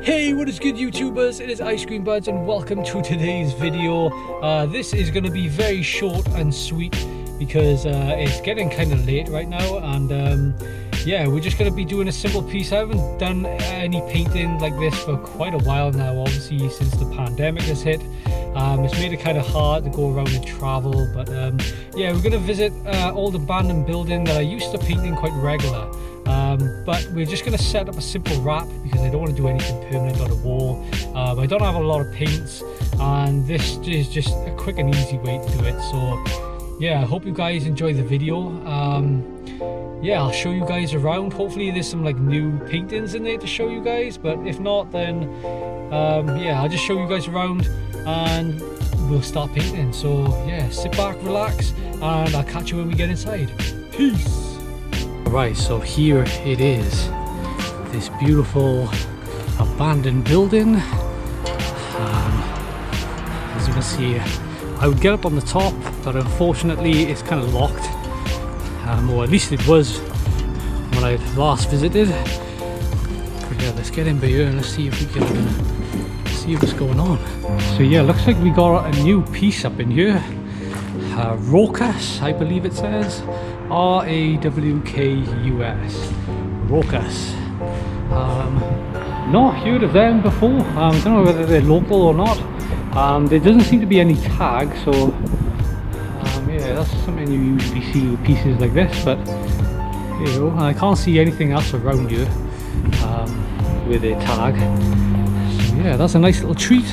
Hey, what is good YouTubers? It is IceCreamBuds and welcome to today's video. This is going to be very short and sweet because it's getting kind of late right now, and yeah, we're just going to be doing a simple piece. I haven't done any painting like this for quite a while now, obviously since the pandemic has hit. It's made it kind of hard to go around and travel, but yeah, we're going to visit old abandoned building that I used to paint in quite regular. But we're just going to set up a simple wrap because I don't want to do anything permanent on the wall. I don't have a lot of paints, and this is just a quick and easy way to do it. So yeah, I hope you guys enjoy the video. Yeah, I'll show you guys around. Hopefully there's some like new paintings in there to show you guys, but if not, then yeah, I'll just show you guys around and we'll start painting. So yeah, sit back, relax, and I'll catch you when we get inside. Peace. Alright, so here it is, this beautiful abandoned building. As you can see, I would get up on the top, but unfortunately it's kind of locked, or at least it was when I last visited. But yeah, let's get in here and let's see if we can see what's going on. So yeah, looks like we got a new piece up in here. Raucous, I believe it says. Rawkus. Raucous. Not heard of them before. I don't know whether they're local or not. There doesn't seem to be any tag, so yeah, that's something you usually see with pieces like this. But you know, I can't see anything else around you with a tag. So yeah, that's a nice little treat.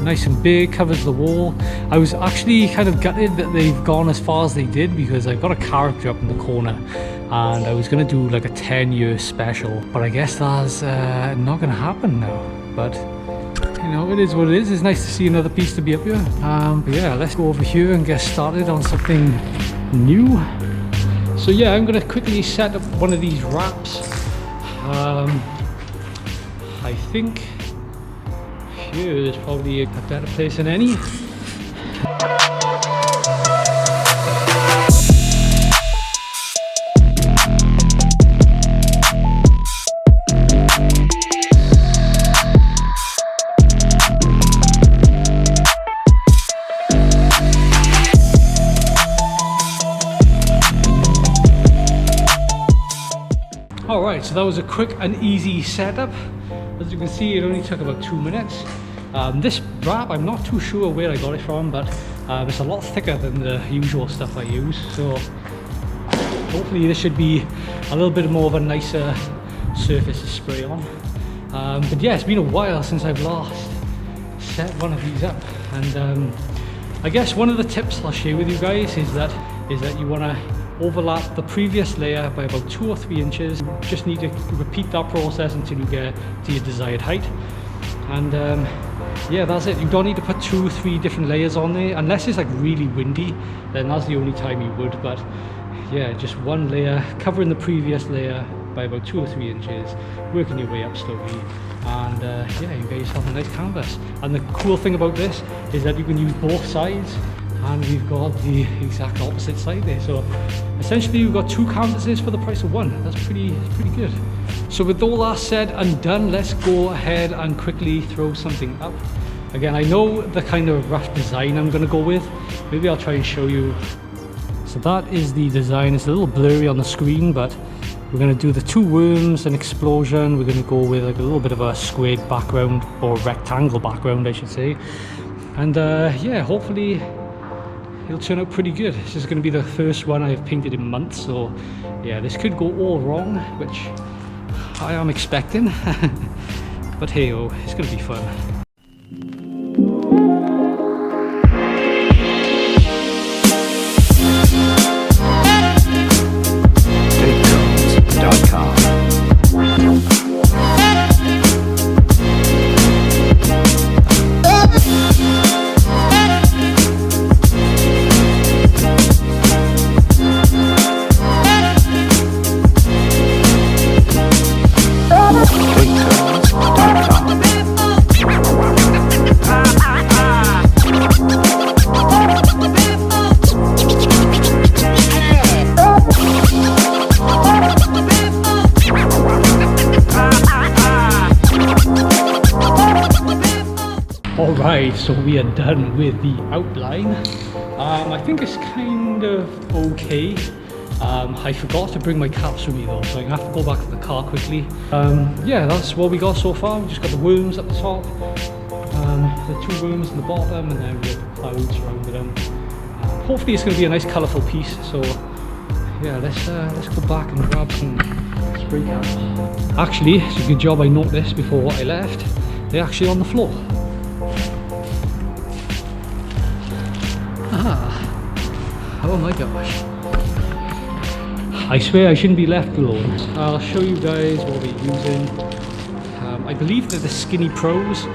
Nice and big, covers the wall. I was actually kind of gutted that they've gone as far as they did because I've got a character up in the corner and I was going to do like a 10-year special, but I guess that's not going to happen now. But you know, it is what it is. It's nice to see another piece to be up here. But yeah, let's go over here and get started on something new. So yeah, I'm going to quickly set up one of these wraps. I think here is probably a better place than any. Alright, so that was a quick and easy setup. As you can see, it only took about 2 minutes. This wrap, I'm not too sure where I got it from, but it's a lot thicker than the usual stuff I use, so hopefully this should be a little bit more of a nicer surface to spray on. But yeah, it's been a while since I've last set one of these up, and I guess one of the tips I'll share with you guys is that you want to overlap the previous layer by about 2 or 3 inches. You just need to repeat that process until you get to your desired height. And yeah, that's it. You don't need to put 2 or 3 different layers on there unless it's like really windy, then that's the only time you would. But yeah, just one layer covering the previous layer by about 2 or 3 inches, working your way up slowly, and yeah, you get yourself a nice canvas. And the cool thing about this is that you can use both sides, and we've got the exact opposite side there. So essentially we've got 2 canvases for the price of 1. That's pretty good. So with all that said and done, let's go ahead and quickly throw something up. Again, I know the kind of rough design I'm going to go with. Maybe I'll try and show you. So that is the design. It's a little blurry on the screen, but we're going to do the 2 worms, an explosion. We're going to go with like a little bit of a squared background, or rectangle background I should say. And yeah, hopefully it'll turn out pretty good. This is going to be the first one I've painted in months, so yeah, this could go all wrong, which I am expecting. But hey, oh, it's going to be fun. Alright, so we are done with the outline. I think it's kind of okay. I forgot to bring my caps with me though, so I'm gonna have to go back to the car quickly. Yeah, that's what we got so far. We just got the worms at the top, the two worms at the bottom, and then we have the clouds surrounding them. Hopefully it's gonna be a nice colourful piece, so yeah, let's go back and grab some spray cans. Actually, it's a good job I noticed before I left. They're actually on the floor. Oh my gosh. I swear I shouldn't be left alone. I'll show you guys what we're using. I believe they're the Skinny Pros.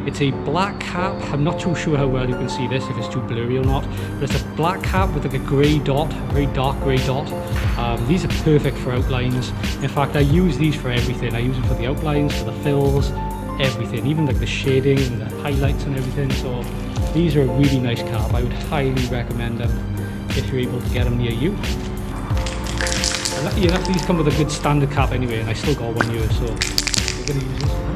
It's a black cap. I'm not too sure how well you can see this, if it's too blurry or not. But it's a black cap with like a grey dot, a very dark grey dot. These are perfect for outlines. In fact, I use these for everything. I use them for the outlines, for the fills, everything. Even like the shading and the highlights and everything. So these are a really nice cap. I would highly recommend them if you're able to get them near you. I'm lucky enough these come with a good standard cap anyway, and I still got one here, so we're going to use this one.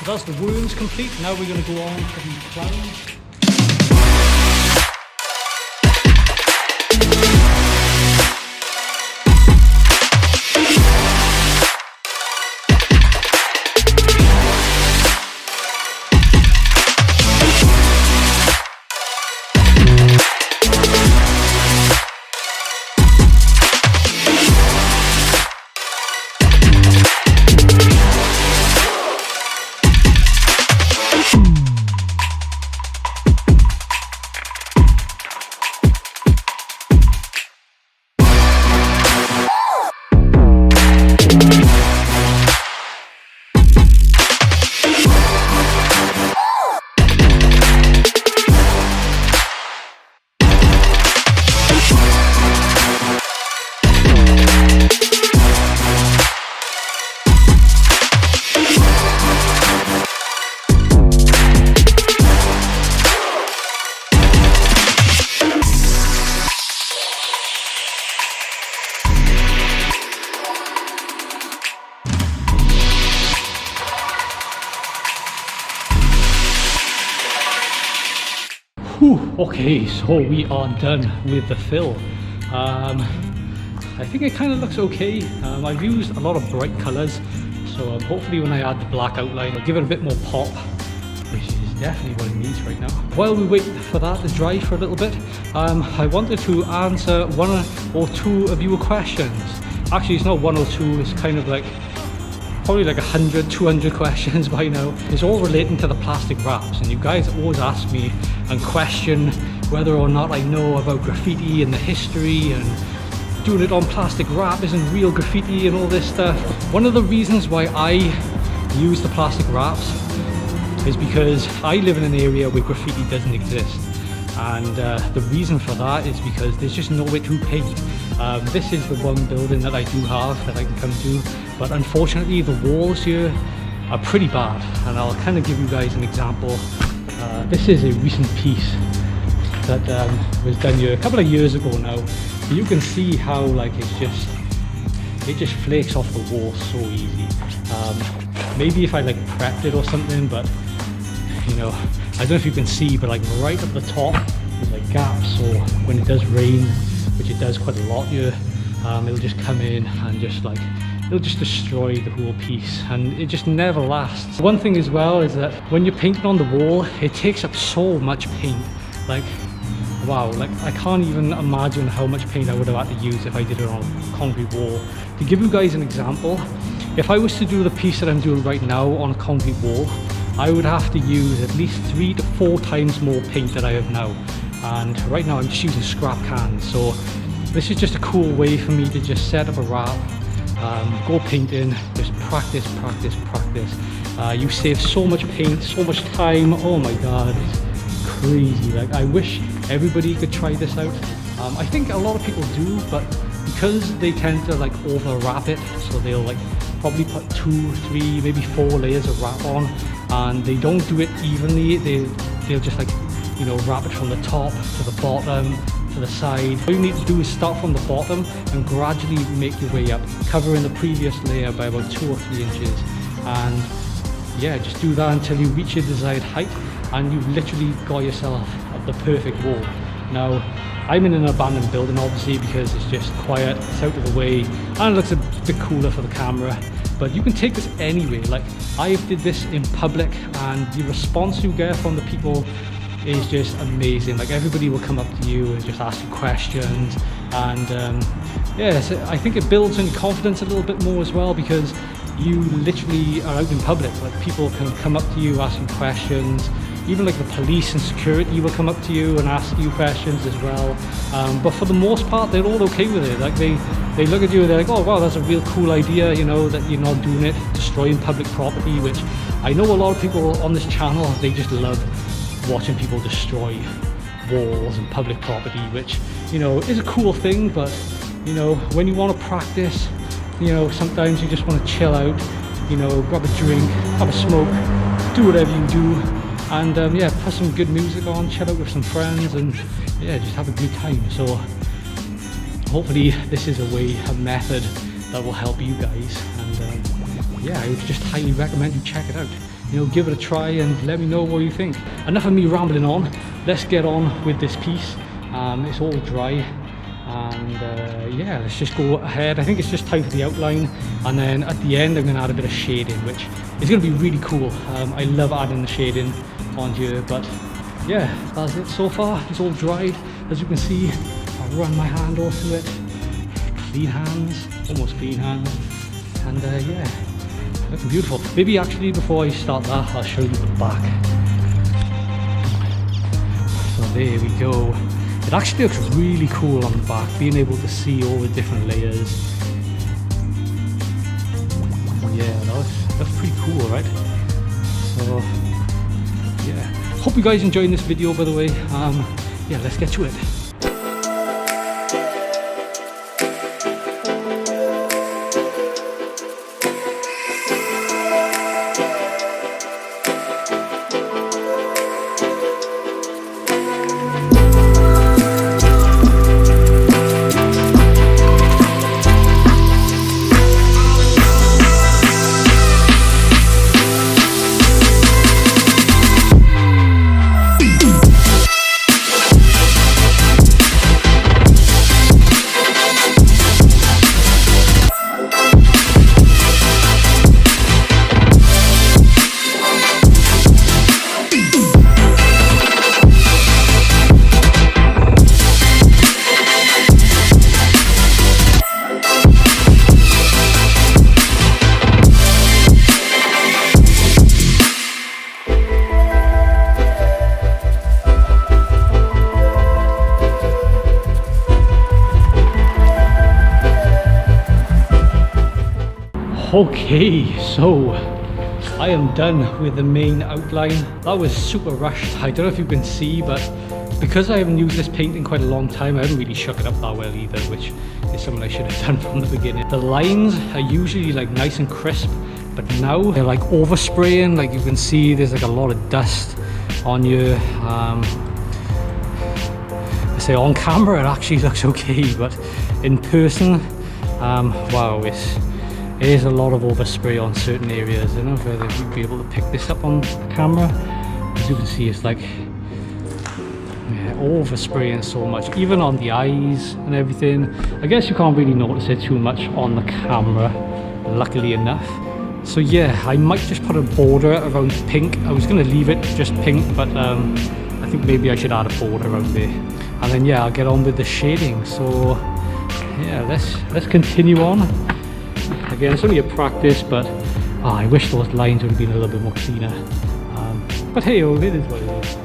That's the worms complete. Now we're going to go on to the clouds. Whew, okay, so we are done with the fill. I think it kind of looks okay. I've used a lot of bright colours, so hopefully when I add the black outline, I'll give it a bit more pop, which is definitely what it needs right now. While we wait for that to dry for a little bit, I wanted to answer one or two of your questions. Actually, it's not one or two, it's kind of like probably like 100, 200 questions by now. It's all relating to the plastic wraps, and you guys always ask me and question whether or not I know about graffiti and the history and doing it on plastic wrap isn't real graffiti and all this stuff. One of the reasons why I use the plastic wraps is because I live in an area where graffiti doesn't exist, and the reason for that is because there's just nowhere to paint. This is the one building that I do have that I can come to, but unfortunately the walls here are pretty bad, and I'll kind of give you guys an example. This is a recent piece that was done here a couple of years ago now. You can see how like it just flakes off the wall so easy. Maybe if I like prepped it or something, but you know, I don't know if you can see, but like right at the top there's like gaps, so when it does rain, which it does quite a lot here, it'll just come in and just like it'll just destroy the whole piece, and it just never lasts. One thing as well is that when you're painting on the wall, it takes up so much paint. Like wow, like I can't even imagine how much paint I would have had to use if I did it on a concrete wall. To give you guys an example, if I was to do the piece that I'm doing right now on a concrete wall, I would have to use at least 3 to 4 times more paint than I have now. And right now I'm just using scrap cans, so this is just a cool way for me to just set up a wrap, go painting, just practice. You save so much paint, so much time. Oh my god, it's crazy. Like, I wish everybody could try this out. I think a lot of people do, but because they tend to like over wrap it, so they'll like probably put 2, 3, maybe 4 layers of wrap on, and they don't do it evenly. They'll just like, you know, wrap it from the top to the bottom to the side. All you need to do is start from the bottom and gradually make your way up, covering the previous layer by about 2 or 3 inches, and yeah, just do that until you reach your desired height, and you've literally got yourself the perfect wall. Now, I'm in an abandoned building obviously because it's just quiet, it's out of the way, and it looks a bit cooler for the camera. But you can take this anywhere. Like, I did this in public, and the response you get from the people is just amazing. Like, everybody will come up to you and just ask you questions, and yeah, so I think it builds on your confidence a little bit more as well, because you literally are out in public. Like, people can come up to you, ask you questions. Even like the police and security will come up to you and ask you questions as well. But for the most part, they're all okay with it. Like, they look at you and they're like, oh wow, that's a real cool idea, you know, that you're not doing it, destroying public property, which I know a lot of people on this channel, they just love watching people destroy walls and public property, which, you know, is a cool thing. But, you know, when you want to practice, you know, sometimes you just want to chill out, you know, grab a drink, have a smoke, do whatever you do. And yeah, put some good music on, chill out with some friends, and yeah, just have a good time. So hopefully this is a method that will help you guys. And yeah, I would just highly recommend you check it out. You know, give it a try and let me know what you think. Enough of me rambling on. Let's get on with this piece. It's all dry, and yeah, let's just go ahead. I think it's just time for the outline, and then at the end I'm going to add a bit of shading, which is going to be really cool. I love adding the shading on here. But yeah, that's it so far. It's all dried, as you can see. I'll run my hand all through it. Clean hands, almost clean hands, and yeah, looking beautiful. Maybe actually before I start that, I'll show you the back. So there we go. It actually looks really cool on the back, being able to see all the different layers. Yeah, that's pretty cool, right? So yeah, hope you guys enjoying this video, by the way. Yeah, let's get to it. Okay, so I am done with the main outline. That was super rushed. I don't know if you can see, but because I haven't used this paint in quite a long time, I haven't really shook it up that well either, which is something I should have done from the beginning. The lines are usually like nice and crisp, but now they're like overspraying. Like you can see, there's like a lot of dust on you. I say on camera it actually looks okay, but in person, wow, it is a lot of overspray on certain areas. I don't know if you'd be able to pick this up on camera. As you can see, it's like, yeah, overspraying so much, even on the eyes and everything. I guess you can't really notice it too much on the camera, luckily enough. So yeah, I might just put a border around pink. I was going to leave it just pink, but I think maybe I should add a border around there. And then yeah, I'll get on with the shading. So yeah, let's continue on. Again, it's only a practice, but I wish those lines would have been a little bit more cleaner. But hey, it is what it is.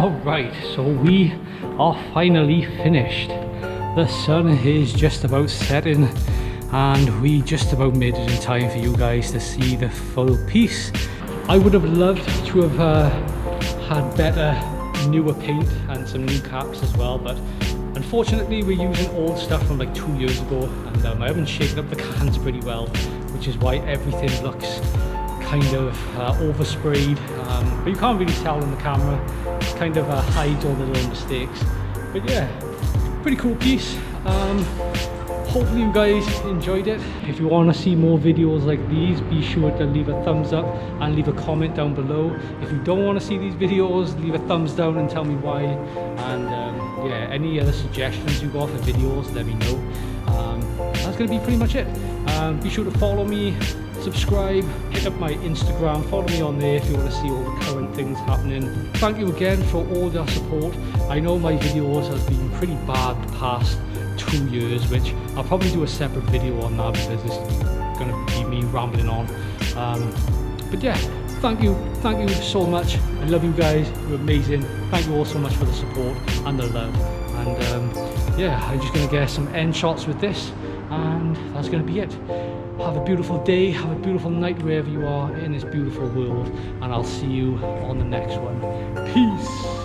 Alright, so we are finally finished. The sun is just about setting and we just about made it in time for you guys to see the full piece. I would have loved to have had better, newer paint and some new caps as well, but unfortunately we're using old stuff from like 2 years ago, and I haven't shaken up the cans pretty well, which is why everything looks kind of oversprayed, but you can't really tell on the camera. It kind of hides all the little mistakes. But yeah, pretty cool piece. Hopefully you guys enjoyed it. If you want to see more videos like these, be sure to leave a thumbs up and leave a comment down below. If you don't want to see these videos, leave a thumbs down and tell me why. And yeah, any other suggestions you got for videos, let me know. That's going to be pretty much it. Be sure to follow me, subscribe, hit up my Instagram, follow me on there if you want to see all the current things happening. Thank you again for all your support. I know my videos have been pretty bad the past 2 years, which I'll probably do a separate video on that because it's going to be me rambling on. But yeah, thank you so much. I love you guys, you're amazing. Thank you all so much for the support and the love. And yeah, I'm just going to get some end shots with this, and that's going to be it. Have a beautiful day, have a beautiful night wherever you are in this beautiful world, and I'll see you on the next one. Peace.